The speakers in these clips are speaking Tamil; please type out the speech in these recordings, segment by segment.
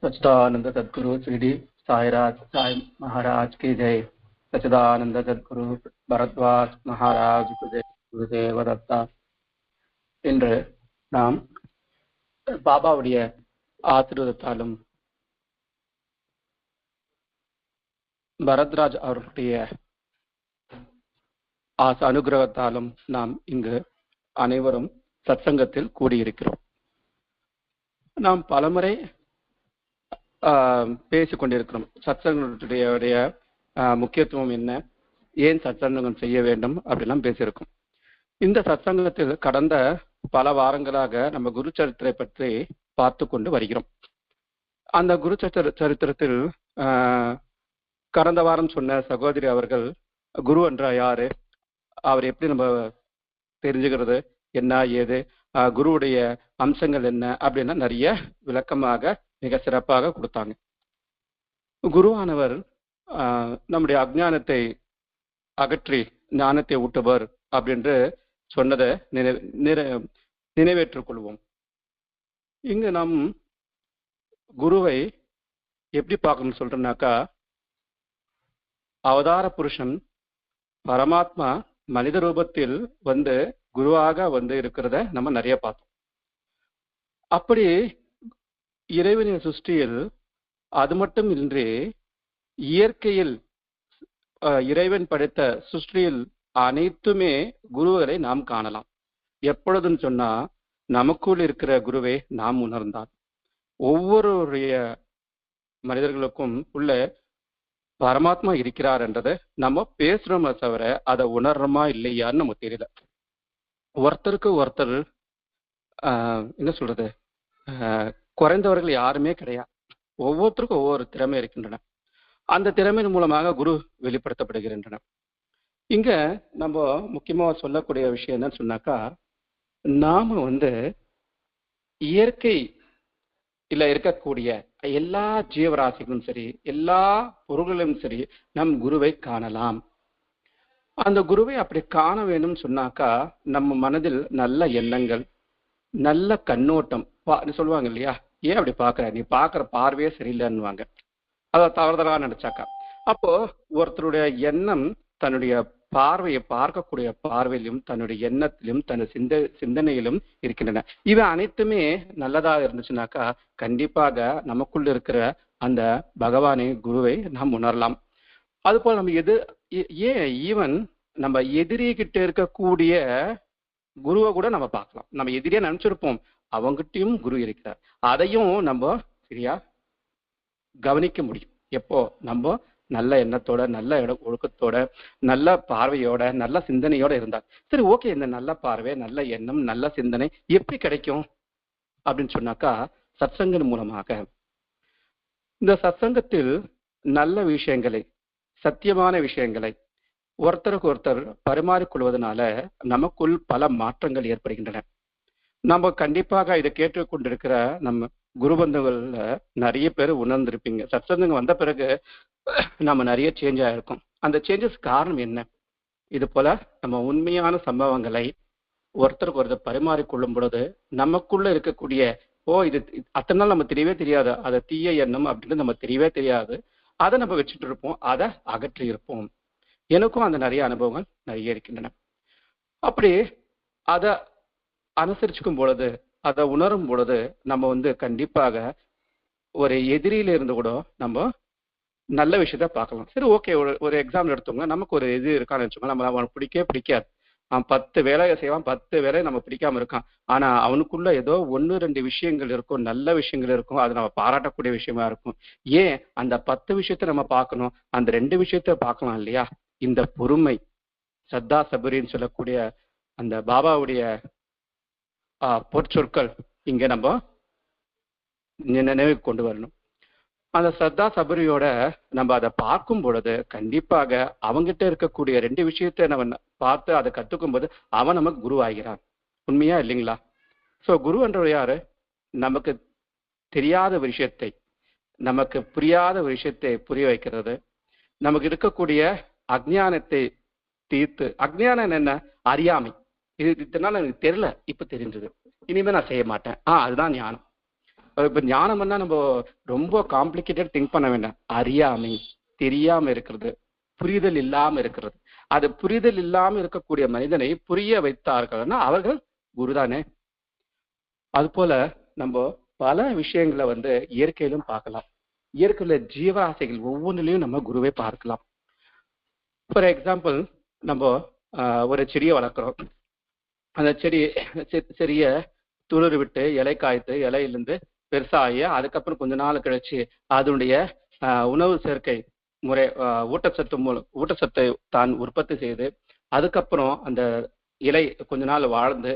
सच्चिदानंद सद्गुरु श्री साईराज साई महाराज की जय. सच्चिदानंद सद्गुरु பரத்வாஜ் மகாராஜ் ஜெய். குருதேவ தத்தா. இன்று நாம் பாபாவுடைய ஆசீர்வாதத்தாலும் பரத்ராஜ் அவர்களுடைய அனுகிரகத்தாலும் நாம் இங்கு அனைவரும் சத்சங்கத்தில் கூடியிருக்கிறோம். நாம் பலமுறை பேசிக்கொண்டிருக்கிறோம். சத்சங்கத்துடைய முக்கியத்துவம் என்ன, ஏன் சத்சங்கம் செய்ய வேண்டும் அப்படிலாம் பேசியிருக்கோம். இந்த சத்சங்கத்தில் கடந்த பல வாரங்களாக நம்ம குரு சரித்திரை பற்றி பார்த்து கொண்டு வருகிறோம். அந்த குரு சரித்திரத்தில் கடந்த வாரம் சொன்ன சகோதரி அவர்கள் குரு என்ற யாரு, அவர் எப்படி நம்ம தெரிஞ்சுக்கிறது, என்ன ஏது, குருவுடைய அம்சங்கள் என்ன அப்படின்னா நிறைய விளக்கமாக மிக சிறப்பாக கொடுத்தாங்க. குருவானவர் நம்முடைய அஜ்ஞானத்தை அகற்றி ஞானத்தை ஊட்டுவர் அப்படின்று சொன்னதை நினைவேற்றுக் கொள்வோம். இங்கு நாம் குருவை எப்படி பார்க்கணும்னு சொல்றோம்னாக்கா, அவதார புருஷன் பரமாத்மா மனித ரூபத்தில் வந்து குருவாக வந்து இருக்கிறத நம்ம நிறைய பார்த்தோம். அப்படி இறைவனின் சிருஷ்டியில் அது மட்டும் இன்றி இயற்கையில் இறைவன் படைத்த சிருஷ்டியில் அனைத்துமே குருவை நாம் காணலாம். எப்பொழுதுன்னு சொன்னா, நமக்குள் இருக்கிற குருவை நாம் உணர்ந்தால் ஒவ்வொருடைய மனிதர்களுக்கும் உள்ள பரமாத்மா இருக்கிறார் என்றதை நம்ம பேசுறோமே தவிர அதை உணர்றோமா இல்லையான்னு நமக்கு தெரியல. ஒருத்தருக்கு ஒருத்தர் என்ன சொல்றது, குறைந்தவர்கள் யாருமே கிடையாது. ஒவ்வொருத்தருக்கும் ஒவ்வொரு திறமை இருக்கின்றன. அந்த திறமையின் மூலமாக குரு வெளிப்படுத்தப்படுகின்றன. இங்க நம்ம முக்கியமா சொல்லக்கூடிய விஷயம் என்னன்னு சொன்னாக்கா, நாம வந்து இயற்கை இல்ல இருக்கக்கூடிய எல்லா ஜீவராசிகளும் சரி, எல்லா பொருள்களும் சரி, நம் குருவை காணலாம். அந்த குருவை அப்படி காண வேண்டும் சொன்னாக்கா, நம்ம மனதில் நல்ல எண்ணங்கள், நல்ல கண்ணோட்டம் சொல்லுவாங்க இல்லையா, ஏன் அப்படி பாக்குற, நீ பாக்குற பார்வையே சரியில்லைன்னுவாங்க, அதை தவறுதலா நினைச்சாக்கா. அப்போ ஒருத்தருடைய எண்ணம் தன்னுடைய பார்வையை பார்க்கக்கூடிய பார்வையிலும் தன்னுடைய எண்ணத்திலும் தன் சிந்தனையிலும் இருக்கின்றன. இவை அனைத்துமே நல்லதா இருந்துச்சுனாக்கா கண்டிப்பாக நமக்குள்ள இருக்கிற அந்த பகவானை குருவை நாம் உணரலாம். அதுபோல் நம்ம ஈவன் நம்ம எதிரிகிட்ட இருக்கக்கூடிய குருவை கூட நம்ம பார்க்கலாம். நம்ம எதிரியா நினைச்சிருப்போம், அவங்ககிட்டயும் குரு இருக்கிறார். அதையும் நம்ம சரியா கவனிக்க முடியும். எப்போ நம்ம நல்ல எண்ணத்தோட, நல்ல ஒழுக்கத்தோட, நல்ல பார்வையோட, நல்ல சிந்தனையோட இருந்தார். சரி, ஓகே, இந்த நல்ல பார்வை, நல்ல எண்ணம், நல்ல சிந்தனை எப்படி கிடைக்கும் அப்படின்னு சொன்னாக்கா, சத்சங்கன் மூலமாக. இந்த சத்சங்கத்தில் நல்ல விஷயங்களை, சத்தியமான விஷயங்களை ஒருத்தருக்கு ஒருத்தர் பரிமாறிக்கொள்வதனால நமக்குள் பல மாற்றங்கள் ஏற்படுகின்றன. நம்ம கண்டிப்பாக இதை கேட்டுக்கொண்டிருக்கிற நம்ம குருபந்துகள்ல நிறைய பேர் உணர்ந்திருப்பீங்க. சத்சங்கம் வந்த பிறகு நம்ம நிறைய சேஞ்ச் ஆயிருக்கும். அந்த சேஞ்சஸ் காரணம் என்ன? இது போல நம்ம உண்மையான சம்பவங்களை ஒருத்தருக்கு ஒருத்தர் பரிமாறிக்கொள்ளும் பொழுது நமக்குள்ள இருக்கக்கூடிய இது அத்தனை நாள் நம்ம தெரியவே தெரியாது, அதை தீய எண்ணம் அப்படின்னு நம்ம தெரியவே தெரியாது, அதை நம்ம வச்சுட்டு இருப்போம், அதை அகற்றி இருப்போம். எனக்கும் அந்த நிறைய அனுபவங்கள் நிறைய இருக்கின்றன. அப்படி அதை அனுசரிச்சுக்கும் பொழுது, அதை உணரும் பொழுது நம்ம வந்து கண்டிப்பாக ஒரு எதிரியில இருந்து கூட நம்ம நல்ல விஷயத்த பார்க்கலாம். சரி, ஓகே, ஒரு எக்ஸாம்பிள் எடுத்தோங்க, நமக்கு ஒரு எதிரி இருக்கான்னு வச்சுக்கோங்க, நம்ம அவனுக்கு பிடிக்காது, அவன் 10 வேலையை செய்வான், 10 வேலையை நம்ம பிடிக்காம இருக்கான். ஆனா அவனுக்குள்ள ஏதோ 1-2 விஷயங்கள் இருக்கும், நல்ல விஷயங்கள் இருக்கும், அது நம்ம பாராட்டக்கூடிய விஷயமா இருக்கும். ஏன் அந்த 10 விஷயத்த நம்ம பார்க்கணும், அந்த 2 விஷயத்த பார்க்கலாம் இல்லையா? இந்த பொறுமை, சத்தா சபரின்னு சொல்லக்கூடிய அந்த பாபாவுடைய பொற்சொற்கள் இங்க நம்ம நினைவுக்கு கொண்டு வரணும். அந்த சத்தா சபரியோட நம்ம அதை பார்க்கும் பொழுது கண்டிப்பாக அவங்கிட்ட இருக்கக்கூடிய 2 விஷயத்த நம்ம பார்த்து அதை கத்துக்கும் போது அவன் நமக்கு குரு ஆகிறான். உண்மையா இல்லைங்களா? ஸோ குரு என்றவர் யாரு? நமக்கு தெரியாத ஒரு விஷயத்தை, நமக்கு புரியாத ஒரு விஷயத்தை புரிய வைக்கிறது, நமக்கு இருக்கக்கூடிய அஜ்ஞானத்தை தீர்த்து. அஜ்ஞானம் என்ன? அறியாமை. இதனால எனக்கு தெரியல, இப்ப தெரிஞ்சது, இனிமே நான் செய்ய மாட்டேன், அதுதான் ஞானம். இப்ப ஞானம்னா நம்ம ரொம்ப காம்ப்ளிகேட்டட் திங்க் பண்ண வேண்டாம். அறியாமை, தெரியாம இருக்கிறது, புரிதல் இல்லாம இருக்கிறது. அது புரிதல் இல்லாம இருக்கக்கூடிய மனிதனை புரிய வைத்தார்கள்னா அவர்கள் குருதானே. அது போல நம்ம பல விஷயங்களை இயற்கையிலும் பார்க்கலாம். இயற்கையில ஜீவராசிகள் ஒவ்வொன்றிலையும் நம்ம குருவை பார்க்கலாம். ஃபார் எக்ஸாம்பிள், நம்ம ஒரு செடியை வளர்க்குறோம். அந்த செடி செடிய துளிர் விட்டு இலை காய்த்து இலையிலிருந்து பெருசாகி அதுக்கப்புறம் கொஞ்ச நாள் கழிச்சு அதனுடைய உணவு சேர்க்கை முறை ஊட்டச்சத்தை தான் உற்பத்தி செய்து அதுக்கப்புறம் அந்த இலை கொஞ்ச நாள் வாழ்ந்து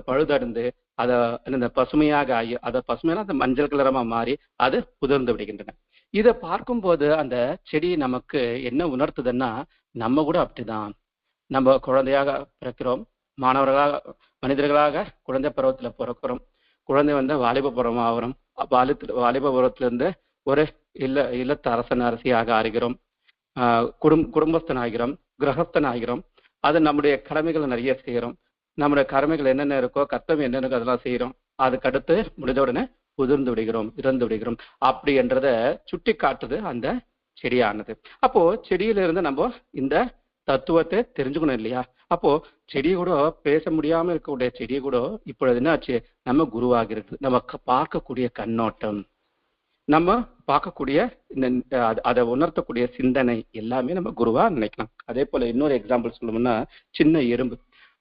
பழுதடைந்து அதை இந்த பசுமையாக ஆகி அதை பசுமையான அந்த மஞ்சள் கலரமா மாறி அது உதிர்ந்து விடுகின்றன. இதை பார்க்கும்போது அந்த செடி நமக்கு என்ன உணர்த்துதுன்னா, நம்ம கூட அப்படிதான். நம்ம குழந்தையாக பிறக்கிறோம், மாணவர்களாக மனிதர்களாக குழந்தை பருவத்துல பிறக்கிறோம், குழந்தை வாலிப பருவம் ஆகிறோம், வாலிப பருவத்திலிருந்து ஒரு இல்லத்து அரசன் அரசியாக ஆகிறோம், குடும்பஸ்தன் ஆகிறோம், கிரகஸ்தன் ஆகிறோம். அது நம்முடைய கடமைகளை நிறைய செய்கிறோம். நம்முடைய கடமைகள் என்னென்ன இருக்கோ, கர்த்தவியம் என்னென்ன இருக்கோ அதெல்லாம் செய்கிறோம். அதுக்கடுத்து முடிந்த உடனே உதிர்ந்து விடுகிறோம், இறந்து விடுகிறோம். அப்படி என்றதை சுட்டி காட்டுது அந்த செடியானது. அப்போ செடியிலிருந்து நம்ம இந்த தத்துவத்தை தெரிஞ்சுக்கணும் இல்லையா? அப்போ செடி கூட பேச முடியாம இருக்கக்கூடிய செடி கூட இப்பொழுது என்ன ஆச்சு, நம்ம குருவாகிறது. நம்ம பார்க்கக்கூடிய கண்ணோட்டம், நம்ம பார்க்கக்கூடிய அதை உணர்த்தக்கூடிய சிந்தனை எல்லாமே நம்ம குருவா நினைக்கலாம். அதே போல இன்னொரு எக்ஸாம்பிள் சொல்லணும்னா, சின்ன எறும்பு.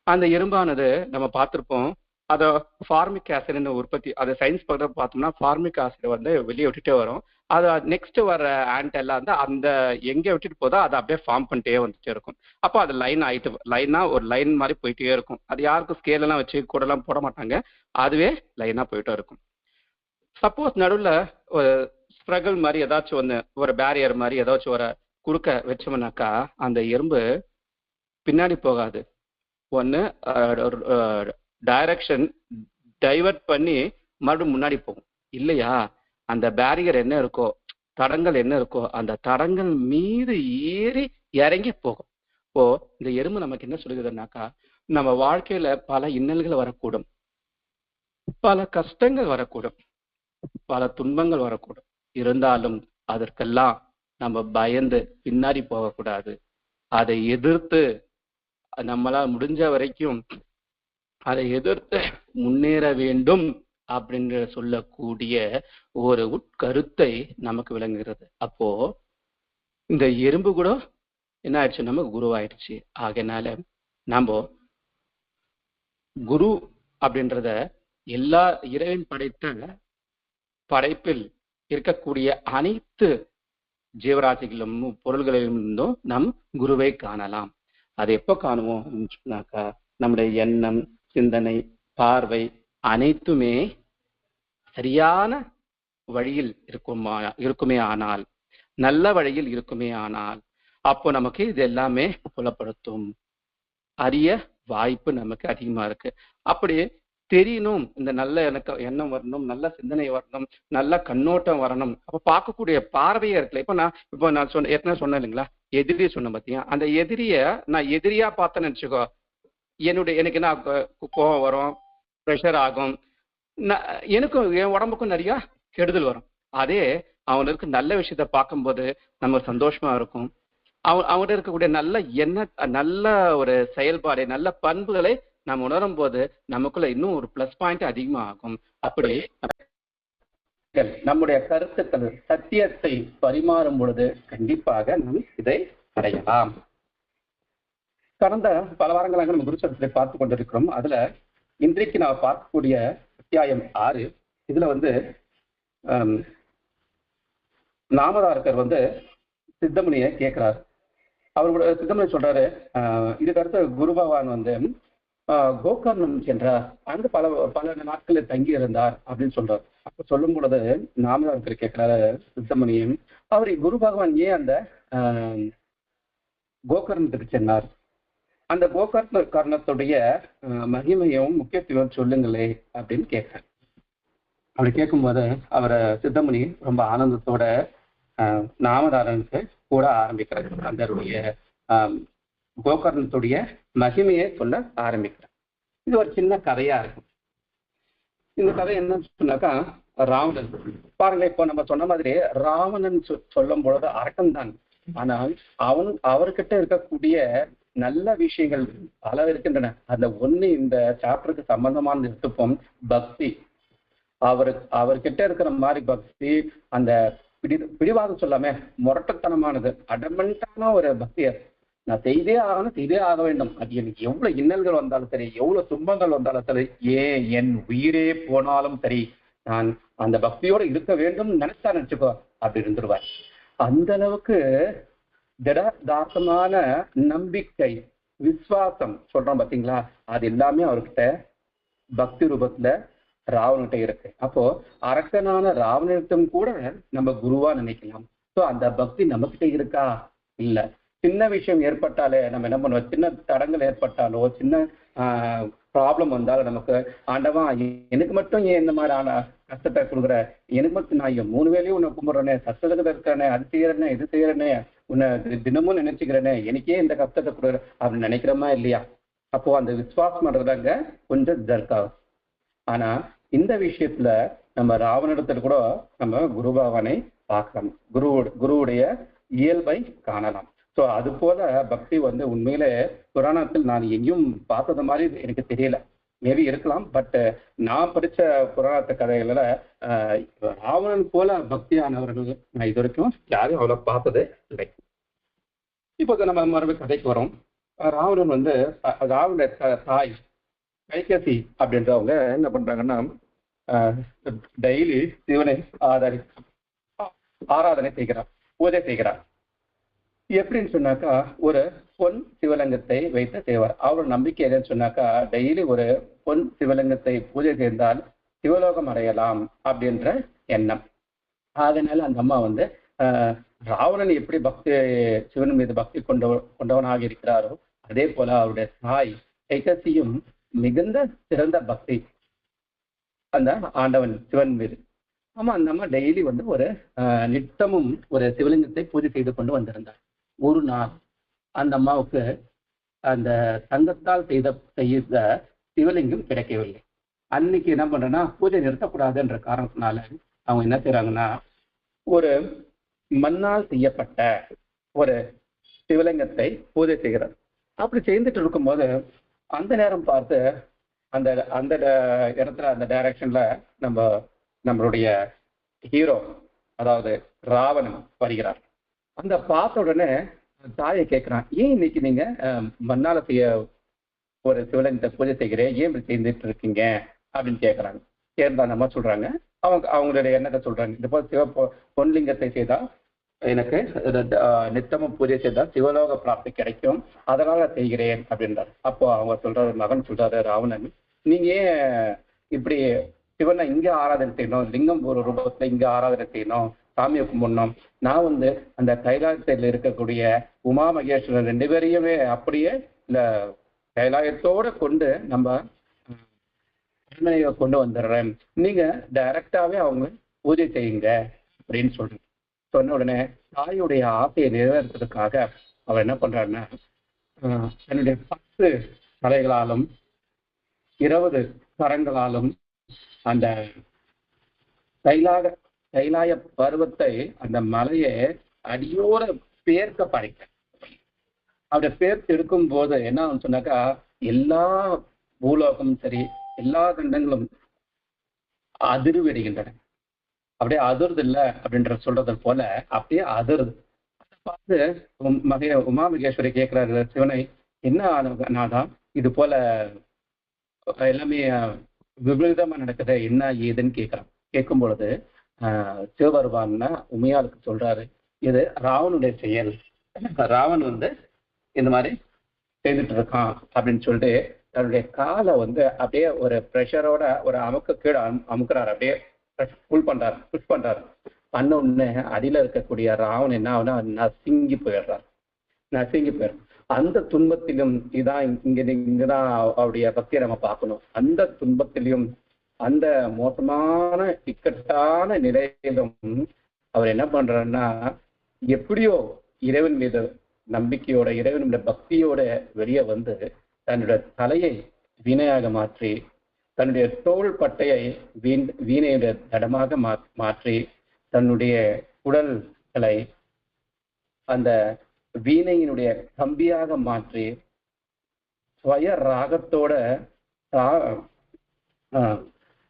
அந்த எறும்பானது நம்ம பார்த்திருப்போம், அதை ஃபார்மிக் ஆசிட் உற்பத்தி, அதை சயின்ஸ் பக்கம் பார்த்தோம்னா ஃபார்மிக் ஆசிட் வெளியே விட்டுட்டே வரும். அது நெக்ஸ்ட் வர ஆண்ட் எல்லாம் அந்த எங்க விட்டுட்டு போதோ அதை அப்படியே ஃபார்ம் பண்ணிட்டே வந்துட்டே இருக்கும். அப்போ அது லைனா ஒரு லைன் மாதிரி போயிட்டே இருக்கும். அது யாருக்கும் ஸ்கேல் எல்லாம் வச்சு கூட எல்லாம் போட மாட்டாங்க, அதுவே லைனா போயிட்டே இருக்கும். சப்போஸ் நடுவில் ஒரு ஸ்ட்ரகிள் மாதிரி ஏதாச்சும் ஒரு பேரியர் மாதிரி ஏதாச்சும் ஒரு குறுக்க வச்சோம்னாக்கா அந்த எறும்பு பின்னாடி போகாது. ஒன்று டைரக்ஷன் டைவர்ட் பண்ணி மறுபடியும் முன்னாடி போகும் இல்லையா? அந்த பேரியர் என்ன இருக்கோ, தடங்கள் என்ன இருக்கோ, அந்த தடங்கள் மீது ஏறி இறங்கி போகும். இப்போ இந்த எறும்பு நமக்கு என்ன சொல்லுதுன்னாக்கா, நம்ம வாழ்க்கையில பல இன்னல்கள் வரக்கூடும், பல கஷ்டங்கள் வரக்கூடும், பல துன்பங்கள் வரக்கூடும். இருந்தாலும் அதற்கெல்லாம் நம்ம பயந்து பின்னாடி போகக்கூடாது. அதை எதிர்த்து நம்மளால் முடிஞ்ச வரைக்கும் அதை எதிர்த்து முன்னேற வேண்டும் அப்படின்னு சொல்லக்கூடிய ஒரு உட்கருத்தை நமக்கு விளங்குகிறது. அப்போ இந்த எறும்பு கூட என்ன ஆயிடுச்சு, நமக்கு குருவாயிடுச்சு. ஆகையினால நம்ம குரு அப்படின்றத எல்லா இறைவன் படைத்த படைப்பில் இருக்கக்கூடிய அனைத்து ஜீவராசிகளும் பொருள்களிலிருந்தும் நம் குருவை காணலாம். அதை எப்போ காணுவோம் சொன்னாக்கா, நம்முடைய எண்ணம், சிந்தனை, பார்வை அனைத்துமே சரியான வழியில் இருக்குமே ஆனால், நல்ல வழியில் இருக்குமே ஆனால், அப்போ நமக்கு இது எல்லாமே புலப்படுத்தும். அறிய வாய்ப்பு நமக்கு அதிகமா இருக்கு. அப்படி தெரியணும், இந்த நல்ல எண்ணம் வரணும், நல்ல சிந்தனை வரணும், நல்ல கண்ணோட்டம் வரணும். அப்ப பார்க்கக்கூடிய பார்வையா இருக்குல்ல. இப்போ நான் ஏற்கனவே சொன்னேன் இல்லைங்களா, எதிரி சொன்னேன் பார்த்தியா, அந்த எதிரிய நான் எதிரியா பார்த்தேன்னு நினைச்சுக்கோ, எனக்கு என்ன கோபம் வரும், ப்ரெஷர் ஆகும், எனக்கும் என் உடம்புக்கும் நிறைய கெடுதல் வரும். அதே அவனுக்கு நல்ல விஷயத்த பார்க்கும்போது நம்ம சந்தோஷமா இருக்கும். அவங்ககிட்ட இருக்கக்கூடிய நல்ல ஒரு செயல்பாடு, நல்ல பண்புகளை நம்ம உணரும் போது நமக்குள்ள இன்னும் ஒரு பிளஸ் பாயிண்ட் அதிகமா ஆகும். அப்படி நம்முடைய கருத்துக்கள் சத்தியத்தை பரிமாறும் பொழுது கண்டிப்பாக நாம் இதை அடையலாம். கடந்த பல வாரங்களாக நம்ம குருச்சரத்தை பார்த்து கொண்டிருக்கிறோம். அதுல இன்றைக்கு நான் பார்க்கக்கூடிய அத்தியாயம் 6. இதுல நாமதாரகர் சித்தமணியை கேட்கிறார். அவரோட சித்தமணி சொல்றாரு, இதுக்கு அடுத்த குரு பகவான் கோகர்ணம் சென்றார், அங்கு பல நாட்களில் தங்கி இருந்தார் அப்படின்னு சொல்றார். அப்ப சொல்லும் பொழுது நாமதாரகர் கேட்கிறாரு சித்தமணியும், அவர் குரு பகவான் ஏன் அந்த கோகர்ணத்துக்கு சென்றார், அந்த கோகர்ணத்துடைய மகிமையும் முக்கியத்துவம் சொல்லுங்களே அப்படின்னு கேட்கிறார். அப்படி கேட்கும்போது அவரை சித்தமணி ரொம்ப ஆனந்தத்தோட நாமதாரனுக்கு கூட ஆரம்பிக்கிறார். அதனுடைய கோகர்ணத்துடைய மகிமையை சொல்ல ஆரம்பிக்கிறார். இது ஒரு சின்ன கதையா இருக்கும். இந்த கதை என்னன்னு சொன்னாக்கா, ராவணன் பாருங்க. இப்போ நம்ம சொன்ன மாதிரி ராவணன் சொல்லும் பொழுது அரக்கன் தான். ஆனால் அவர்கிட்ட இருக்கக்கூடிய நல்ல விஷயங்கள் பல இருக்கின்றன. அந்த ஒண்ணு இந்த சாப்டருக்கு சம்பந்தமான எடுத்துப்போம், பக்தி. அவர்கிட்ட இருக்கிற மாதிரி பக்தி, அந்த பிடிவாதம் சொல்லாம முரட்டத்தனமானது, அடமெண்டான ஒரு பக்தி. நான் செய்தே ஆக வேண்டும். அது எனக்கு எவ்வளவு இன்னல்கள் வந்தாலும் சரி, எவ்வளவு துன்பங்கள் வந்தாலும் சரி, என் உயிரே போனாலும் சரி, நான் அந்த பக்தியோட இருக்க வேண்டும் நினைச்சுக்கோ அப்படி இருந்துருவார். அந்த அளவுக்கு திடதாசமான நம்பிக்கை, விசுவாசம் சொல்றோம் பாத்தீங்களா, அது எல்லாமே அவர்கிட்ட பக்தி ரூபத்துல ராவணகிட்ட இருக்கு. அப்போ அரக்கனான ராவணனிடம் கூட நம்ம குருவா நினைக்கலாம். ஸோ அந்த பக்தி நம்ம கிட்ட இருக்கா? இல்ல. சின்ன விஷயம் ஏற்பட்டாலே நம்ம என்ன பண்ணுவோம், சின்ன தடங்கள் ஏற்பட்டாலோ, சின்ன ப்ராப்ளம் வந்தாலும் நமக்கு, ஆண்டவா எனக்கு மட்டும் ஏன் இந்த மாதிரி கஷ்டத்தை கொடுக்குற, எனக்கு மட்டும் நான் 3 வேளையும் உன்னை கும்பிடுறேனே, சத்தத்துக்கு இருக்கிறேனே, அது செய்யறேனே, இது செய்யறேனே, உன்னை தினமும் நினைச்சுக்கிறேனே, எனக்கே இந்த கஷ்டத்தை கொடுக்குற அப்படின்னு நினைக்கிறோமா இல்லையா? அப்போ அந்த விசுவாசம் பண்றதாங்க கொஞ்சம் ஜர்க்காகும். ஆனா இந்த விஷயத்துல நம்ம ராவணத்துல கூட நம்ம குரு பகவானை பார்க்கலாம், குருவுடைய இயல்பை காணலாம். ஸோ அது போல பக்தி உண்மையிலே புராணத்தில் நான் எங்கேயும் பார்த்தது மாதிரி எனக்கு தெரியல. மேபி இருக்கலாம், பட் நான் படிச்ச புராணத்து கதைகள ராவணன் போல பக்தியானவர்கள் நான் இது வரைக்கும் யாரையும் அவ்வளவு பார்த்ததே இல்லை. இப்போ நம்ம மறுபடியும் கதைக்கு வரோம். ராவணன் ராவனுடைய தாய் கைகசி அப்படின்றவங்க என்ன பண்றாங்கன்னா, டெய்லி சிவனை ஆராதனை செய்கிறார், பூஜை செய்கிறார். எப்படின்னு சொன்னாக்கா, ஒரு பொன் சிவலிங்கத்தை வைத்து செய்வார். அவர் நம்பிக்கை எதுன்னு சொன்னாக்கா, டெய்லி ஒரு பொன் சிவலிங்கத்தை பூஜை செய்தால் சிவலோகம் அடையலாம் அப்படின்ற எண்ணம். அதனால அந்த அம்மா ராவணன் எப்படி சிவன் மீது பக்தி கொண்டவனாக இருக்கிறாரோ, அதே போல அவருடைய தாய் கைகசியும் மிகுந்த சிறந்த பக்தி அந்த ஆண்டவன் சிவன் மீது. ஆமா, அந்த அம்மா டெய்லி ஒரு நித்தமும் ஒரு சிவலிங்கத்தை பூஜை செய்து கொண்டு வந்திருந்தார். ஒரு நாள் அந்த அம்மாவுக்கு அந்த தங்கத்தால் செய்த சிவலிங்கம் கிடைக்கவில்லை. அன்னைக்கு என்ன பண்றேன்னா, பூஜை நிறுத்தக்கூடாதுன்ற காரணத்தினால அவங்க என்ன செய்யறாங்கன்னா, ஒரு மண்ணால் செய்யப்பட்ட ஒரு சிவலிங்கத்தை பூஜை செய்கிறார். அப்படி செய்துட்டு இருக்கும்போது அந்த நேரம் பார்த்து அந்த அந்த இடத்துல, அந்த டைரக்ஷன்ல நம்மளுடைய ஹீரோ, அதாவது ராவணன் வருகிறார். அந்த பார்த்த உடனே தாயை கேட்கிறான், ஏன் இன்னைக்கு நீங்க மண்ணால செய்ய ஒரு சிவலிங்கத்தை பூஜை செய்கிறேன், ஏன் இப்படி செய்துட்டு இருக்கீங்க அப்படின்னு கேட்கறாங்க. சேர்ந்தா நம்ம சொல்றாங்க, அவங்களுடைய எண்ணத்தை சொல்றாங்க. இந்த போல பொன்லிங்கத்தை செய்தா எனக்கு நித்தமும் பூஜை செய்தால் சிவலோக பிராப்தி கிடைக்கும், அதனால செய்கிறேன் அப்படின்றார். அப்போ அவங்க சொல்றாரு, மகன் சொல்றாரு, ராவணன், நீங்க ஏன் இப்படி சிவனை இங்க ஆராதனை செய்யணும், லிங்கம் ஒரு ரூபத்துல இங்க ஆராதனை செய்யணும், சாமியை கும்பிடணும். நான் அந்த கைலாயத்தில் இருக்கக்கூடிய உமா மகேஸ்வரன் 2 பேரையுமே அப்படியே இந்த கைலாயத்தோட கொண்டு நம்ம அரண்மனையை கொண்டு வந்துடுறேன், நீங்க டைரக்டாவே அவங்க பூஜை செய்யுங்க அப்படின்னு சொல்றேன். சொன்ன உடனே தாயுடைய ஆசையை நிறைவேறதுக்காக அவர் என்ன பண்றாருன்னா, தன்னுடைய 10 தலைகளாலும் 20 கரங்களாலும் அந்த கைலாய பருவத்தை, அந்த மலையை அடியோட பேர்க்க பறிக்க. அவருடைய பேர்த்து எடுக்கும் போது என்ன சொன்னாக்கா, எல்லா பூலோகமும் சரி, எல்லா கண்டங்களும் அதிர்விடுகின்றன. அப்படியே அதிர்து இல்லை அப்படின்ற சொல்றது போல அப்படியே அதிர்து. அதை பார்த்து உமா மகேஸ்வரி கேட்கிறாரு சிவனை, என்ன நாதா இது போல எல்லாமே விபரீதமா நடக்குது, என்ன ஏதுன்னு கேட்கிறான். கேட்கும் பொழுது சிவபெருமான்னா உமையாளுக்கு சொல்றாரு, இது ராவனுடைய செயல், ராவன் இந்த மாதிரி செய்துட்டு இருக்கான் அப்படின்னு சொல்லிட்டு தன்னுடைய காலை அப்படியே ஒரு ப்ரெஷரோட ஒரு கீழே அமுக்குறாரு, அப்படியே புஷ் பண்றாரு. பண்ண உடனே அடியில இருக்கக்கூடிய ராவன் என்ன ஆகுனா நசுங்கி போயிடுறாரு. அந்த துன்பத்திலும் இங்கதான் அவருடைய பக்தியை நம்ம பார்க்கணும். அந்த துன்பத்திலும் அந்த மோசமான இக்கட்டான நிலையிலும் அவர் என்ன பண்றாருன்னா, எப்படியோ இறைவன் மீது நம்பிக்கையோட, இறைவனுடைய பக்தியோட வெளியே தன்னுடைய தலையை வீணையாக மாற்றி தன்னுடைய தோள் பட்டையை வீணையுடைய தடமாக மாற்றி தன்னுடைய உடல்களை அந்த வீணையினுடைய கம்பியாக மாற்றி ஸ்வய ராகத்தோட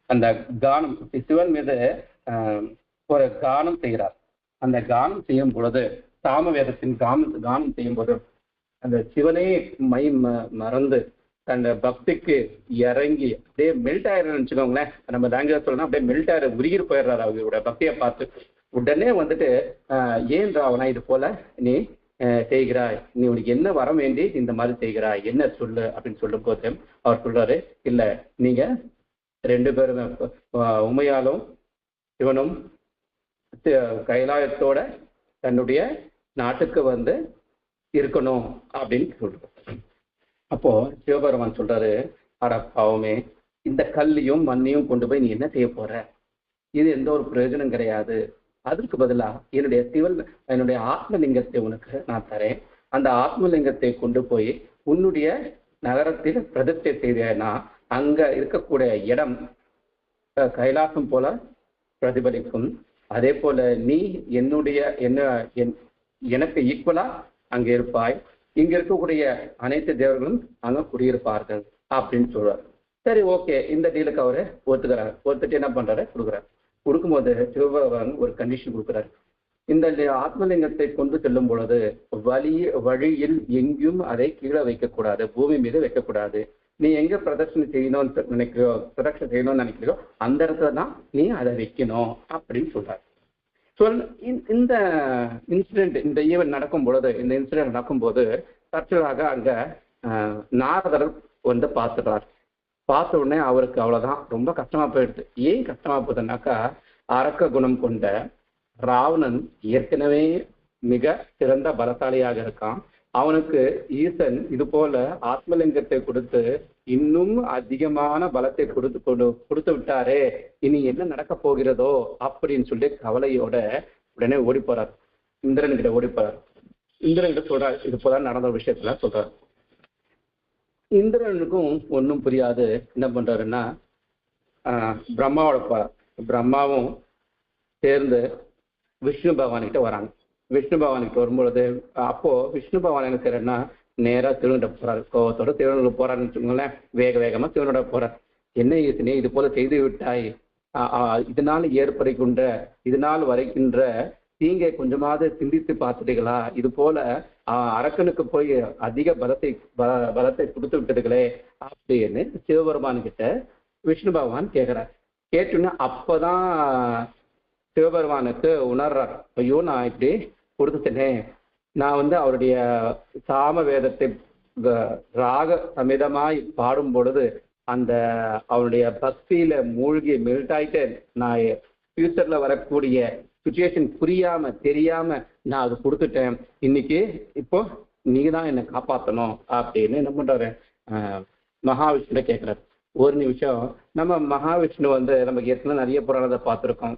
அந்த கானம் சிவன் மீது ஒரு கானம் செய்கிறார். அந்த கானம் செய்யும் பொழுது சாமவேதத்தின் கானம் செய்யும் போது அந்த சிவனே மறந்து அந்த பக்திக்கு இறங்கி அப்படியே மெல்ட் ஆயிடுன்னு வச்சுக்கோங்களேன். நம்ம லாங்குவேஜ் சொல்லணும், அப்படியே மெல்ட் ஆயிர உருகிட்டு போயிடுறாரு அவரோட பக்தியை பார்த்து. உடனே வந்துட்டு ஏன் ராவணா இது போல நீ செய்கிறாய், நீ உனக்கு என்ன வர வேண்டி இந்த மாதிரி செய்கிறாய், என்ன சொல்லு அப்படின்னு சொல்லும் போது அவர் சொல்றாரு, இல்ல நீங்க 2 பேரும் உமையாலும் இவனும் கைலாயத்தோட தன்னுடைய நாட்டுக்கு வந்து இருக்கணும் அப்படின்னு சொல்றாரு. அப்போ சிவபெருமான் சொல்றாரு, அட பாவமே, இந்த கல்லையும் மண்ணையும் கொண்டு போய் நீ என்ன செய்ய போற, இது எந்த ஒரு பிரயோஜனம் கிடையாது. அதுக்கு பதிலா என்னுடைய ஆத்மலிங்கத்தை உனக்கு நான் தரேன். அந்த ஆத்மலிங்கத்தை கொண்டு போய் உன்னுடைய நகரத்தில் பிரதிஷ்டை செய்தேன்னா அங்க இருக்கக்கூடிய இடம் கைலாசம் போல பிரதிபலிக்கும். அதே போல நீ எனக்கு ஈக்குவலா அங்க இருப்பாய். இங்க இருக்கக்கூடிய அனைத்து தேவர்களும் அங்க குடியிருப்பார்கள் அப்படின்னு சொல்றாரு. சரி, ஓகே, இந்த டீலுக்கு அவரு ஒத்துக்கிறாரு. ஒத்துட்டு என்ன பண்றாரு, கொடுக்குறாரு. கொடுக்கும்போது சிவபெருமான் ஒரு கண்டிஷன் கொடுக்குறாரு. இந்த ஆத்மலிங்கத்தை கொண்டு செல்லும் பொழுது வழியில் எங்கேயும் அதை கீழே வைக்கக்கூடாது, பூமி மீது வைக்கக்கூடாது. நீ எங்க பிரதர்ஷனை செய்யணும்னு நினைக்கிறியோ அந்த இடத்துல தான் நீ அதை வைக்கணும் அப்படின்னு சொல்றாரு. இந்த இன்சிடென்ட், இந்த ஈவென்ட் நடக்கும்போது தற்செயலாக அங்க நாரதர் வந்து பார்த்துடுறார். பார்த்த உடனே அவருக்கு அவ்வளவுதான், ரொம்ப கஷ்டமா போயிடுது. ஏன் கஷ்டமா போகுதுன்னாக்கா, அரக்க குணம் கொண்ட ராவணன் ஏற்கனவே மிக சிறந்த பலசாலியாக இருக்கான். அவனுக்கு ஈசன் இது போல ஆத்மலிங்கத்தை கொடுத்து இன்னும் அதிகமான பலத்தை கொடுத்து விட்டாரே, இனி என்ன நடக்க போகிறதோ அப்படின்னு சொல்லி கவலையோட உடனே ஓடி போறார். இந்திரன் கிட்ட ஓடி போறார். இந்திரன் கிட்ட சொல்றாரு, இது போல நடந்த விஷயத்துல சொல்றாரு. இந்திரனுக்கும் ஒன்றும் புரியாது. என்ன பண்றாருன்னா பிரம்மாவோட போறார். பிரம்மாவும் சேர்ந்து விஷ்ணு பகவான்கிட்ட வராங்க. விஷ்ணு பகவானுக்கு வரும்பொழுது அப்போ விஷ்ணு பகவான் என்ன செய்யறன்னா நேரா சிவன்கிட்ட போறாரு. கோவத்தோட சிவனோட போறாருன்னு வச்சுக்கோங்களேன். வேகமா சிவனோட போறார். என்ன ஈசனே, இது போல செய்து விட்டாய், இதனால் வரைக்கின்ற தீங்கை கொஞ்சமாவது சிந்தித்து பார்த்துட்டீங்களா? இது போல அரக்கனுக்கு போய் அதிக பலத்தை கொடுத்து விட்டதுகளே அப்படின்னு சிவபெருமான் கிட்ட விஷ்ணு பகவான் கேட்கிறார். கேட்டோன்னா அப்பதான் சிவபெருமானுக்கு உணர்றார், ஐயோ நான் இப்படி கொடுத்துட்டேனே. நான் வந்து அவருடைய சாம வேதத்தை ராக சமிதமாய் பாடும் பொழுது அந்த அவருடைய பக்தியில மூழ்கி மெல்ட் ஆயிட்டு நான் ஃபியூச்சர்ல வரக்கூடிய சுச்சுவேஷன் தெரியாம நான் அது கொடுத்துட்டேன். இன்னைக்கு இப்போ நீங்க தான் என்னை காப்பாற்றணும் அப்படின்னு என்ன பண்றாரு, மகாவிஷ்ணு கேட்கிறாரு. ஒரு நிமிஷம், நம்ம மகாவிஷ்ணு வந்து நமக்கு ஏற்கனவே நிறைய புராணத்தை பார்த்துருக்கோம்.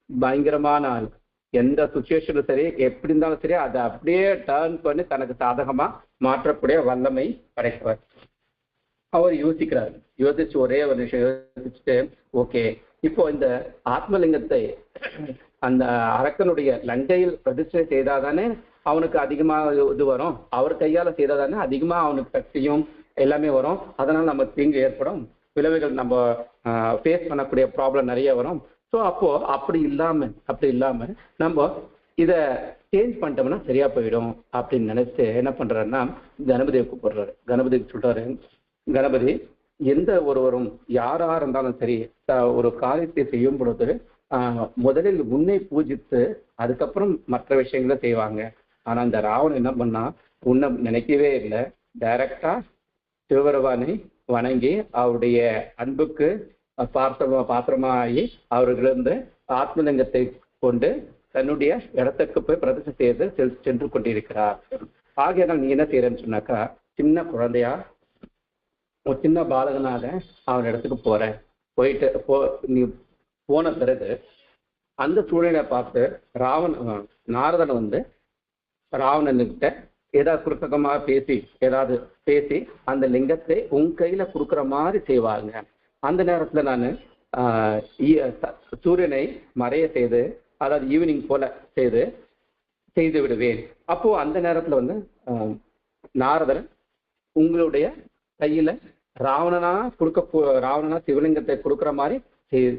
பயங்கரமான ஆள். எந்த சுச்சுவேஷனும் சரி, எப்படி இருந்தாலும் சரி, அதை அப்படியே டர்ன் பண்ணி தனக்கு சாதகமா மாற்றக்கூடிய வல்லமை படைத்தவர். அவர் யோசிச்சு ஒரே ஒரு விஷயம் யோசிச்சுட்டு, ஓகே, இப்போ இந்த ஆத்மலிங்கத்தை அந்த அரக்கனுடைய லங்கையில் பிரதிஷ்டை செய்தாதானே அவனுக்கு அதிகமா இது வரும், அவர் கையால செய்தாதானே அதிகமா அவனுக்கு சக்தியும் எல்லாமே வரும். அதனால நம்ம தீங்கு ஏற்படும், விளைவுகள் நம்ம ஃபேஸ் பண்ணக்கூடிய ப்ராப்ளம் நிறைய வரும். ஸோ அப்போ அப்படி இல்லாம நம்ம இதை சேஞ்ச் பண்ணிட்டோம்னா சரியா போயிடும் அப்படின்னு நினைச்சு என்ன பண்றாருன்னா கணபதியை கூப்பிடுறாரு. கணபதிக்கு சொல்றாரு, கணபதி, எந்த ஒருவரும் யாரா இருந்தாலும் சரி ஒரு காரியத்தை செய்யும் பொழுது முதலில் உன்னை பூஜித்து அதுக்கப்புறம் மற்ற விஷயங்களை செய்வாங்க. ஆனா இந்த ராவணன் என்ன பண்ணா, உன்னை நினைக்கவே இல்லை, டைரக்டா சிவபெருமானை வணங்கி அவருடைய அன்புக்கு பாத்திரமாகி அவர்களிருந்து ஆத்மலிங்கத்தை கொண்டு தன்னுடைய இடத்துக்கு போய் பிரதிஷ்டை செய்து சென்று கொண்டிருக்கிறார். ஆகையால் நீ என்ன செய்யறன்னு சொன்னாக்கா, சின்ன குழந்தையா ஒரு சின்ன பாலகனாக அவன் இடத்துக்கு போயிட்டு நீ போன பிறகு அந்த சூழ்நிலை பார்த்து நாரதன் வந்து ராவணன்கிட்ட ஏதாவது குறுக்கமாக பேசி அந்த லிங்கத்தை உன் கையில கொடுக்குற மாதிரி செய்வாங்க. அந்த நேரத்தில் நான் சூரியனை மறைய செய்து, அதாவது ஈவினிங் போல செய்து விடுவேன். அப்போ அந்த நேரத்தில் வந்து நாரதர் உங்களுடைய கையில ராவணனா சிவலிங்கத்தை கொடுக்குற மாதிரி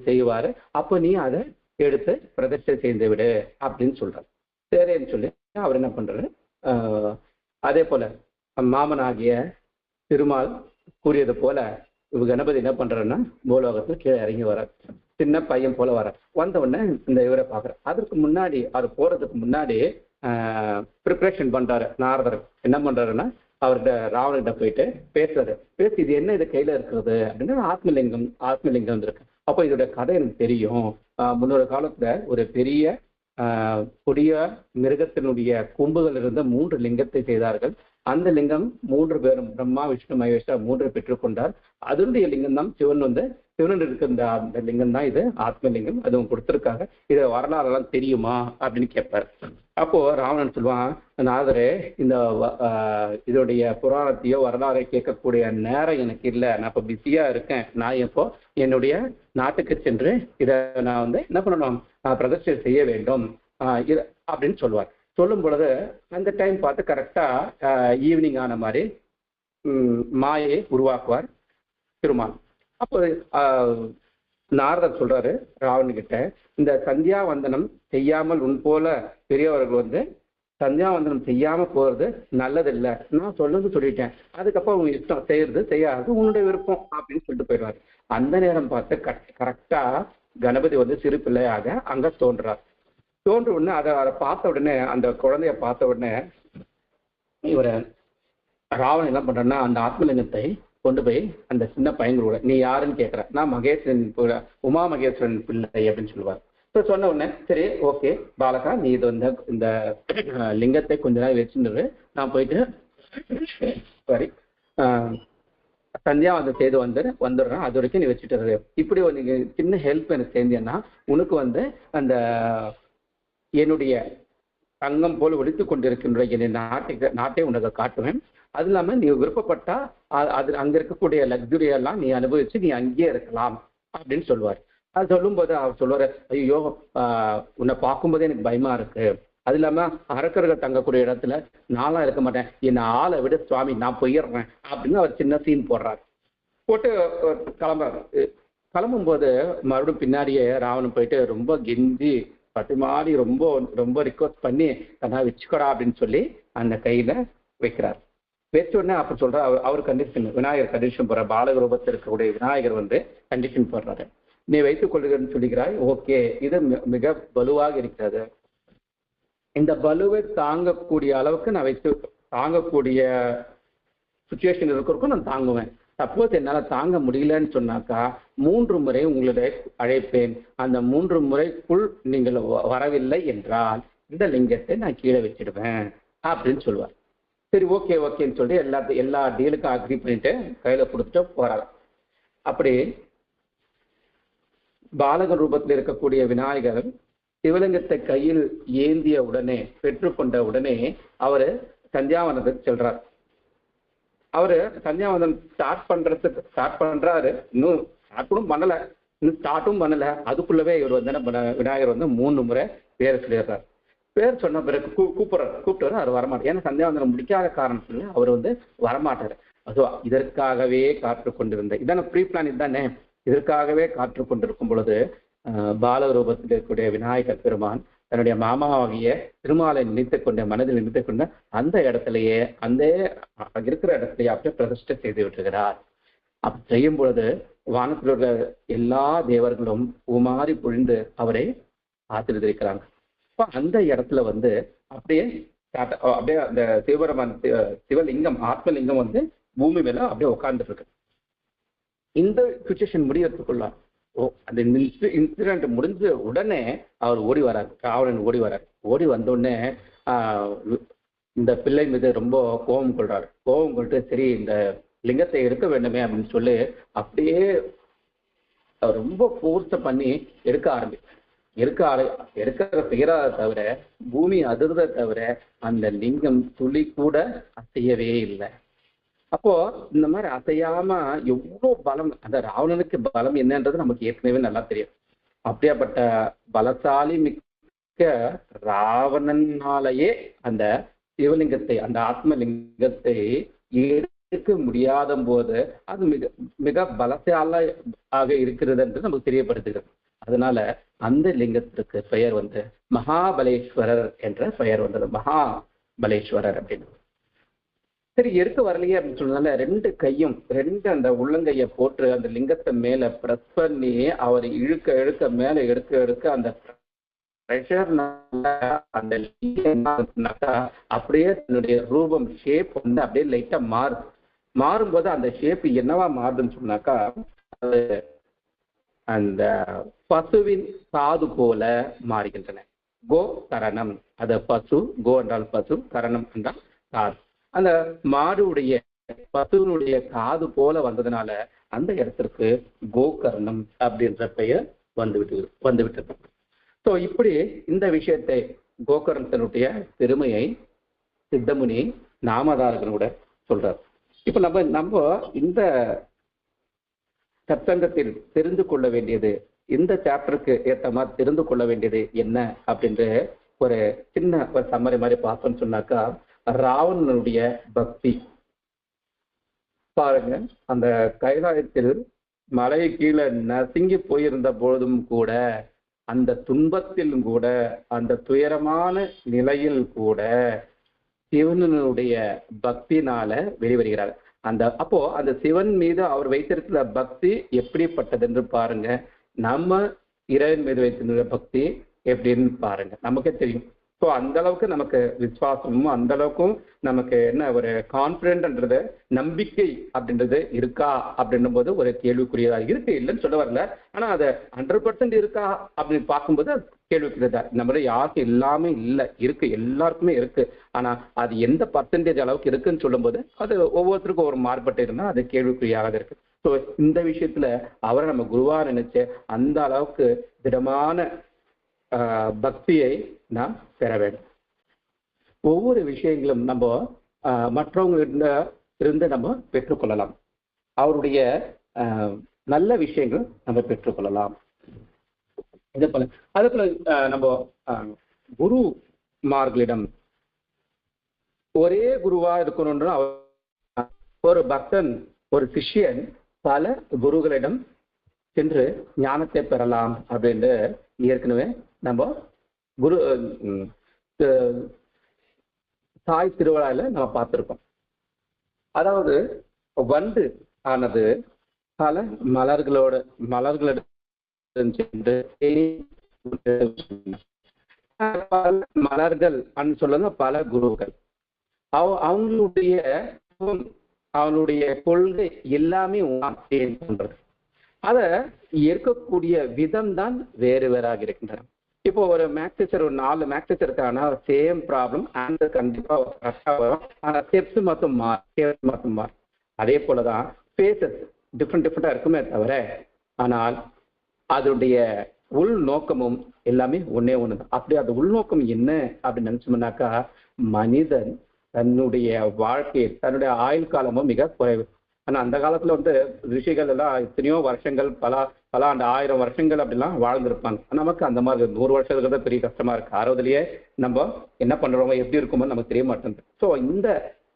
செய்வாரு. அப்போ நீ அதை எடுத்து பிரதிஷ்டை செய்து விடு அப்படின்னு சொல்றாரு. சரின்னு சொல்லி அவர் என்ன பண்றாரு, அதே போல மாமனாகிய திருமால் கூறியது போல கணபதி என்ன பண்றாருன்னா பூலோகத்துல கீழே இறங்கி வர்றார். சின்ன பையன் போல வர வந்த உடனே இந்த இவரை பாக்குறாரு. அதுக்கு முன்னாடி அது போறதுக்கு முன்னாடி ப்ரிப்பரேஷன் பண்றாரு. நாரதர் என்ன பண்றாருன்னா அவர்கிட்ட ராவணகிட்ட போயிட்டு பேசி இது என்ன இது கையில இருக்கிறது அப்படின்னு ஆத்மலிங்கம் இருக்கு. அப்போ இதோட கதை எனக்கு தெரியும். முன்னொரு காலத்துல ஒரு பெரிய கொடிய மிருகத்தினுடைய கொம்புகள் இருந்த 3 லிங்கத்தை செய்தார்கள். அந்த லிங்கம் 3 பேரும் பிரம்மா விஷ்ணு மகேஷா 3 பெற்றுக்கொண்டார். அதனுடைய லிங்கம் தான் சிவன் இருக்கின்ற அந்த லிங்கம் தான் இது ஆத்மலிங்கம். அதுவும் கொடுத்திருக்காங்க. இதை வரலாறுலாம் தெரியுமா அப்படின்னு கேட்பார். அப்போ ராவணன் சொல்லுவான், நாதரே இந்த இதோடைய புராணத்தையோ வரலாறை கேட்கக்கூடிய நேரம் எனக்கு இல்லை, நான் இப்போ பிஸியா இருக்கேன். நான் இப்போ என்னுடைய நாட்டுக்கு சென்று இதை நான் வந்து என்ன பண்ணணும், பிரதிஷ்டை செய்ய வேண்டும் அப்படின்னு சொல்லுவார். சொல்லும் பொழுது அந்த டைம் பார்த்து கரெக்டா ஈவினிங் ஆன மாதிரி மாயை உருவாக்குவார் திருமால். அப்போ நாரதர் சொல்றாரு ராவணன் கிட்ட, இந்த சந்தியாவந்தனம் செய்யாமல் உன் போல பெரியவர்கள் வந்து சந்தியாவந்தனம் செய்யாம போறது நல்லதில்லை, நான் சொல்லிட்டேன், அதுக்கப்புறம் உங்க இஷ்டம், செய்யறது செய்யாது உன்னுடைய விருப்பம் அப்படின்னு சொல்லிட்டு போயிடுவாரு. அந்த நேரம் பார்த்து கரெக்டா கணபதி வந்து சிறு பிள்ளையாக அங்க தோன்றார். தோன்ற உடனே அதை பார்த்த உடனே, அந்த குழந்தைய பார்த்த உடனே இவரை ராவணன் என்ன பண்றேன்னா அந்த ஆத்மலிங்கத்தை கொண்டு போய் அந்த சின்ன பையங்களோட, நீ யாருன்னு கேட்குற, நான் மகேஸ்வரன் உமா மகேஸ்வரன் பிள்ளை அப்படின்னு சொல்லுவார். ஸோ சொன்ன உடனே சரி ஓகே பாலகா, நீ இது வந்து இந்த லிங்கத்தை கொஞ்ச நாள் வச்சுன்னு நான் போயிட்டு சாரி சந்தியாவந்தம் செய்து வந்துடுறேன், அது வரைக்கும் நீ வச்சுட்டு இப்படி நீங்க சின்ன ஹெல்ப் எனக்கு செஞ்சேன்னா உனக்கு வந்து அந்த என்னுடைய தங்கம் போல் ஒழித்து கொண்டிருக்கின்ற என் நாட்டை உனக்கு காட்டுவேன். அது இல்லாமல் நீ விருப்பப்பட்டா அது அங்க இருக்கக்கூடிய லக்ஸுரி எல்லாம் நீ அனுபவிச்சு நீ அங்கேயே இருக்கலாம் அப்படின்னு சொல்லுவார். அது சொல்லும்போது அவர் சொல்லுவாரு, ஐயோ உன்னை பார்க்கும்போதே எனக்கு பயமா இருக்கு, அது இல்லாம அரக்கர்கள் தங்கக்கூடிய இடத்துல நான்லாம் இருக்க மாட்டேன், என்னை ஆளை விட சுவாமி நான் போயிடுறேன் அப்படின்னு அவர் சின்ன சீன் போட்டு கிளம்பும்போது மறுபடியும் பின்னாடியே ராவணன் போயிட்டு ரொம்ப கெஞ்சி பட்டிமாடி ரொம்ப ரொம்ப ரிக்வஸ்ட் பண்ணி தன்னா வச்சுக்கடா அப்படின்னு சொல்லி அந்த கையில வைக்கிறார். வச்ச உடனே அப்ப சொல்ற அவர் கண்டிஷன், விநாயகர் கண்டிஷன் போடுற, பாலக ரூபத்தில் இருக்கக்கூடிய விநாயகர் வந்து கண்டிஷன் போடுறாரு, நீ வைத்துக் கொள்ளுகிறன்னு சொல்லிக்கிறாய், ஓகே இது மிக வலுவாக இருக்கிறது, இந்த பலுவை தாங்கக்கூடிய அளவுக்கு நான் தாங்கக்கூடிய சுச்சுவேஷன் இருக்கிறதுக்கும் நான் தாங்குவேன். சப்போஸ் என்னால் தாங்க முடியலன்னு சொன்னாக்கா 3 முறை உங்களை அழைப்பேன், அந்த 3 முறைக்குள் நீங்கள் வரவில்லை என்றால் இந்த லிங்கத்தை நான் கீழே வச்சிடுவேன் அப்படின்னு சொல்லுவார். சரி ஓகேன்னு சொல்லி எல்லா டீலுக்கும் அக்ரி பண்ணிட்டு கையில கொடுத்துட்டு போறாங்க. அப்படி பாலகன் ரூபத்தில் இருக்கக்கூடிய விநாயகர் சிவலிங்கத்தை கையில் ஏந்திய உடனே பெற்றுக்கொண்ட உடனே அவரு சந்தியாவனத்துக்கு செல்றார். அவரு சந்தியாவந்தனம் ஸ்டார்ட் பண்றாரு, இன்னும் ஸ்டார்ட்டும் பண்ணல, அதுக்குள்ளவே இவர் வந்து விநாயகர் வந்து 3 முறை பேர் சொல்லிடுறாரு. பேர் சொன்ன பிறகு கூப்பிட்டு அவர் வரமாட்டார். ஏன்னா சந்தியாவந்தனம் முடிக்காத காரணத்துல அவர் வந்து வரமாட்டாரு. அதுவா இதற்காகவே காற்று கொண்டிருந்த இதான ப்ரீ பிளான், இதுதானே, இதற்காகவே காற்று கொண்டிருக்கும் பொழுது பால ரூபத்தில் இருக்கக்கூடிய விநாயகர் பெருமான் தன்னுடைய மாமாவாகிய திருமாலை மனதில் நினைத்துக் கொண்ட அந்த இடத்திலேயே அந்த இருக்கிற இடத்திலேயே அப்படியே பிரதிஷ்டை செய்து விட்டுகிறார். அப்படி செய்யும் பொழுது வானத்தில் உள்ள எல்லா தேவர்களும் உமாறி பொழிந்து அவரை ஆசீர்வதிக்கிறாங்க. அப்ப அந்த இடத்துல வந்து அப்படியே அந்த சிவலிங்கம் ஆத்மலிங்கம் வந்து பூமி மேல அப்படியே உட்கார்ந்துட்டு இருக்கு. இந்த சுச்சுவேஷன் முடியறதுக்குள்ள அந்த இன்சிடென்ட் முடிஞ்ச உடனே அவர் ஓடி வராரு, ராவணன் ஓடி வந்த உடனே இந்த பிள்ளை மீது ரொம்ப கோபம் கொள்ட்டு சரி இந்த லிங்கத்தை எடுக்க வேண்டுமே அப்படின்னு சொல்லி அப்படியே அவர் ரொம்ப ஃபோர்ஸ் பண்ணி எடுக்க செய்யறத தவிர பூமி அதிர்றத தவிர அந்த லிங்கம் துளி கூட அசையவே இல்லை. அப்போ இந்த மாதிரி அசையாம எவ்வளவு பலம், அந்த ராவணனுக்கு பலம் என்னன்றது நமக்கு ஏற்கனவே நல்லா தெரியும். அப்படியாப்பட்ட பலசாலி மிக்க ராவணனாலேயே அந்த சிவலிங்கத்தை, அந்த ஆத்மலிங்கத்தை எடுக்க முடியாத போது அது மிக மிக பலசால ஆக இருக்கிறது என்று நமக்கு தெரியப்படுத்துகிறது. அதனால அந்த லிங்கத்திற்கு பெயர் மகாபலேஸ்வரர் என்ற பெயர் வந்தது. மகாபலேஸ்வரர் அப்படின்னு. சரி, எடுக்க வரலையே அப்படின்னு சொன்னதால 2 கையும் 2 அந்த உள்ளங்கையை போட்டு அந்த லிங்கத்தை மேல பிரஸ் பண்ணி அவர் இழுக்க இழுக்க மேல எடுக்க அந்த பிரஷர் அந்த அப்படியே தன்னுடைய ரூபம் ஷேப் அப்படியே லைட்டா மாறும்போது அந்த ஷேப் என்னவா மாறுதுன்னு சொன்னாக்கா, அது அந்த பசுவின் காது போல மாறுகின்றன. கோ கரணம், அது பசு, கோ என்றால் பசு, கரணம் என்றால் காது. அந்த மாடுடைய பசுவினுடைய காது போல வந்ததுனால அந்த இடத்திற்கு கோகர்ணம் அப்படின்ற பெயர் வந்துவிட்டது. ஸோ இப்படி இந்த விஷயத்தை, கோகர்ணத்தினுடைய பெருமையை சித்தமுனி நாமதாரகனோட சொல்றார். இப்ப நம்ம இந்த சத்சங்கத்தில் தெரிந்து கொள்ள வேண்டியது, இந்த சாப்டருக்கு ஏற்ற மாதிரி தெரிந்து கொள்ள வேண்டியது என்ன அப்படின்ற ஒரு சின்ன ஒரு சம்மரி மாதிரி பார்த்தோம்னு சொன்னாக்கா, ராவணனுடைய பக்தி பாருங்க. அந்த கைலாயத்தில் மலை கீழே நசுங்கி போயிருந்த பொழுதும் கூட, அந்த துன்பத்திலும் கூட, அந்த துயரமான நிலையில் கூட சிவனுடைய பக்தினால வெளிவருகிறார். அப்போ அந்த சிவன் மீது அவர் வைத்திருக்கிற பக்தி எப்படிப்பட்டது என்று பாருங்க. நம்ம இறைவன் மீது வைத்திருக்கிற பக்தி எப்படின்னு பாருங்க, நமக்கே தெரியும். ஸோ அந்த அளவுக்கு நமக்கு விசுவாசமும், அந்த அளவுக்கும் நமக்கு என்ன ஒரு கான்பிடன்ட்ன்றது, நம்பிக்கை அப்படின்றது இருக்கா அப்படின்னும் போது ஒரு கேள்விக்குரியதா இருக்கு. இல்லைன்னு சொல்ல வரல, ஆனா அதை 100% இருக்கா அப்படின்னு பார்க்கும்போது கேள்விக்குரியதா. நம்மள யாருக்கு எல்லாமே இல்லை, இருக்கு, எல்லாருக்குமே இருக்கு. ஆனா அது எந்த பர்சன்டேஜ் அளவுக்கு இருக்குன்னு சொல்லும் போது அது ஒவ்வொருத்தருக்கும் ஒரு மாறுபட்டு இருந்தா அது கேள்விக்குறியாக இருக்கு. ஸோ இந்த விஷயத்துல அவரை நம்ம குருவா நினைச்சு அந்த அளவுக்கு திடமான பக்தியை நாம் பெற வேண்டும். ஒவ்வொரு விஷயங்களும் நம்ம மற்றவங்க இருந்து நம்ம பெற்றுக்கொள்ளலாம். அவருடைய நல்ல விஷயங்கள் நம்ம பெற்றுக்கொள்ளலாம். அதே போல நம்ம குருமார்களிடம் ஒரே குருவா இருக்கணும்னு ஒரு பக்தன், ஒரு சிஷ்யன் பல குருகளிடம் சென்று ஞானத்தை பெறலாம் அப்படின்னு ஏற்கனவே நம்ம குரு தாய் திருவிழால நம்ம பார்த்திருக்கோம். அதாவது வண்டு ஆனது பல மலர்களிடம் சென்று மலர்கள் சொல்லுங்க பல குருக்கள், அவனுடைய கொள்கை எல்லாமே பண்றது. அதை ஏற்கக்கூடிய விதம் தான் வேறு வேறாக இருக்கின்றன. இப்போ ஒரு மேக்ஸ் டீச்சர், ஒரு 4 மேக்ஸ் டீச்சர் இருக்காங்கன்னா சேம் ப்ராப்ளம் ஆன்சர் கண்டிப்பா வரும். ஆனா ஸ்டெப்ஸ் மட்டும் மாறும். அதே போலதான் ஃபேஸஸ் டிஃப்ரெண்டா இருக்குமே தவிர, ஆனால் அதனுடைய உள் நோக்கமும் எல்லாமே ஒன்னே ஒண்ணுதான். அப்படி அந்த உள்நோக்கம் என்ன அப்படின்னு நினைச்சோம்னாக்கா, மனிதன் தன்னுடைய வாழ்க்கையை, தன்னுடைய ஆயுள் காலமும் மிக குறைவு. ஆனா அந்த காலத்துல ரிஷிகள் எல்லாம் எத்தனையோ வருஷங்கள், பல 1000 வருஷங்கள் அப்படிலாம் வாழ்ந்திருப்பாங்க. நமக்கு அந்த மாதிரி 100 வருஷத்துக்கு தான் பெரிய கஷ்டமா இருக்கு. 60லயே நம்ம என்ன பண்றோமோ எப்படி இருக்குமோ நமக்கு தெரிய மாட்டேங்குது. ஸோ இந்த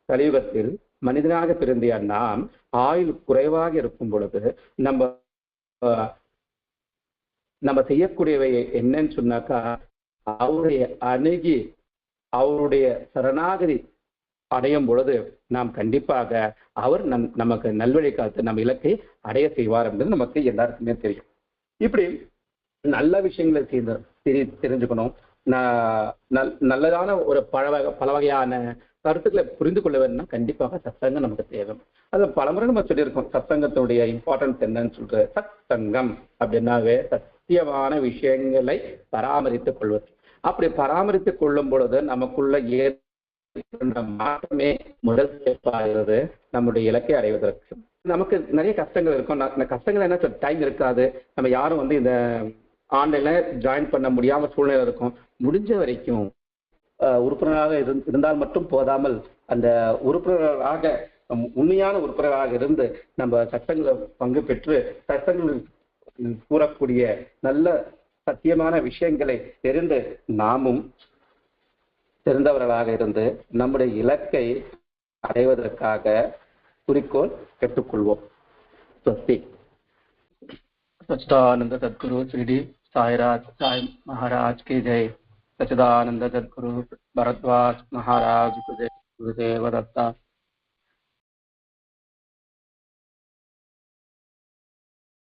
கலியுகத்தில் மனிதனாக பிறந்திய நாம் ஆயுள் குறைவாக இருக்கும் பொழுது நம்ம செய்யக்கூடியவை என்னன்னு சொன்னாக்கா, அவருடைய அணுகி அவருடைய சரணாகதி அடையும் பொழுது நாம் கண்டிப்பாக அவர் நமக்கு நல்வழி காத்து நம்ம இலக்கை அடைய செய்வார் என்பது நமக்கு எல்லாருக்குமே தெரியும். இப்படி நல்ல விஷயங்களை தெரிஞ்சுக்கணும். நல்லதான ஒரு பல வகையான கருத்துக்களை புரிந்து கொள்ள வேணும்னா கண்டிப்பாக சத்சங்கம் நமக்கு தேவை. அது பலமுறை நம்ம சொல்லியிருக்கோம். சத்சங்கத்தினுடைய இம்பார்ட்டன்ஸ் என்னன்னு சொல்ற, சத்சங்கம் அப்படின்னாவே சத்தியமான விஷயங்களை பராமரித்துக் கொள்வது. அப்படி பராமரித்துக் கொள்ளும் பொழுது நமக்குள்ள மாற்றமே முதல் ஸ்டெப் ஆகிறது நம்முடைய இலக்கை அடைவதற்கு. நமக்கு நிறைய கஷ்டங்கள் இருக்கும். அந்த கஷ்டங்கள் என்ன, டைம் இருக்காது. நம்ம யாரும் இந்த ஆன்லைன்ல ஜாயின் பண்ண முடியாம சூழ்நிலை இருக்கும். முடிஞ்ச வரைக்கும் உறுப்பினராக இருந்தால் மட்டும் போதாமல், அந்த உறுப்பினராக உண்மையான உறுப்பினராக இருந்து நம்ம சட்டங்களை பங்கு பெற்று சட்டங்களில் கூறக்கூடிய நல்ல சத்தியமான விஷயங்களை தெரிந்து நாமும் தெரிந்தவர்களாக இருந்து நம்முடைய இலக்கை அடைவதற்காக குறிக்கோள் பெற்றுக்கொள்வோம். स्वस्ति। सच्चिदानंद सद्गुरु श्री साईराज साई महाराज की जय। सच्चिदानंद सद्गुरु भरद्वाज महाराज की जय। गुरुदेव दत्ता।